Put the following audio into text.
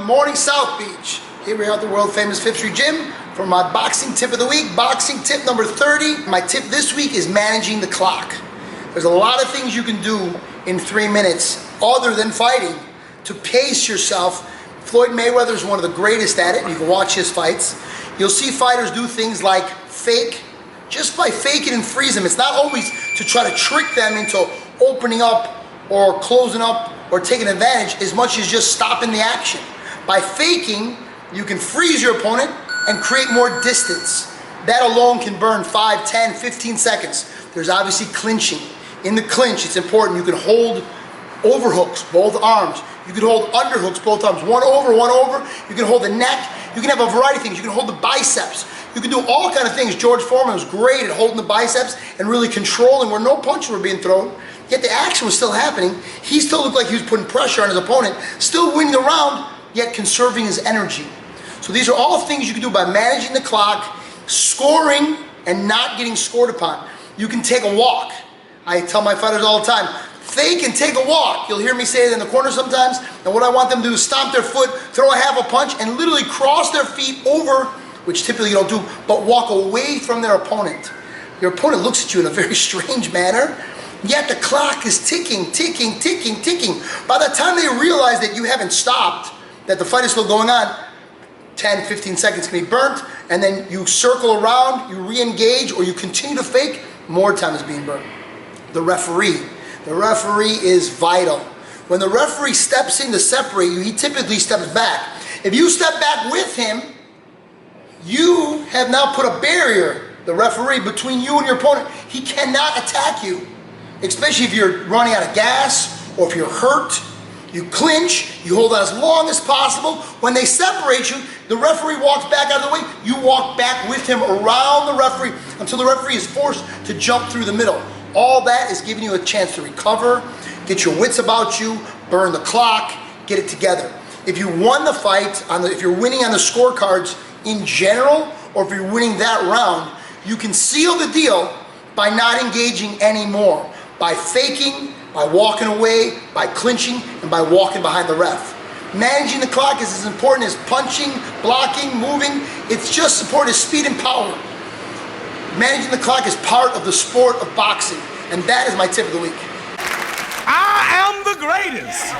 Good morning, South Beach. Here we are at the world famous Fifth Street Gym for my boxing tip of the week. Boxing tip number 30. My tip this week is managing the clock. There's a lot of things you can do in 3 minutes other than fighting to pace yourself. Floyd Mayweather is one of the greatest at it. You can watch his fights. You'll see fighters do things like fake. Just by faking and freeze them, it's not always to try to trick them into opening up or closing up or taking advantage as much as just stopping the action. By faking, you can freeze your opponent and create more distance. That alone can burn 5, 10, 15 seconds. There's obviously clinching. In the clinch, it's important. You can hold overhooks, both arms. You can hold underhooks, both arms. One over, one over. You can hold the neck. You can have a variety of things. You can hold the biceps. You can do all kind of things. George Foreman was great at holding the biceps and really controlling where no punches were being thrown. Yet the action was still happening. He still looked like he was putting pressure on his opponent, still winning the round, yet conserving his energy. So these are all things you can do by managing the clock, scoring, and not getting scored upon. You can take a walk. I tell my fighters all the time, fake and take a walk. You'll hear me say it in the corner sometimes, and what I want them to do is stomp their foot, throw a half a punch, and literally cross their feet over, which typically you don't do, but walk away from their opponent. Your opponent looks at you in a very strange manner, yet the clock is ticking, ticking, ticking, ticking. By the time they realize that you haven't stopped, that the fight is still going on, 10, 15 seconds can be burnt, and then you circle around, you re-engage, or you continue to fake, more time is being burnt. The referee is vital. When the referee steps in to separate you, he typically steps back. If you step back with him, you have now put a barrier, the referee, between you and your opponent. He cannot attack you, especially if you're running out of gas or if you're hurt. You clinch, you hold on as long as possible. When they separate you, the referee walks back out of the way. You walk back with him around the referee until the referee is forced to jump through the middle. All that is giving you a chance to recover, get your wits about you, burn the clock, get it together. If you won the fight, if you're winning on the scorecards in general, or if you're winning that round, you can seal the deal by not engaging anymore, by faking, by walking away, by clinching, and by walking behind the ref. Managing the clock is as important as punching, blocking, moving. It's just as important as speed and power. Managing the clock is part of the sport of boxing, and that is my tip of the week. I am the greatest.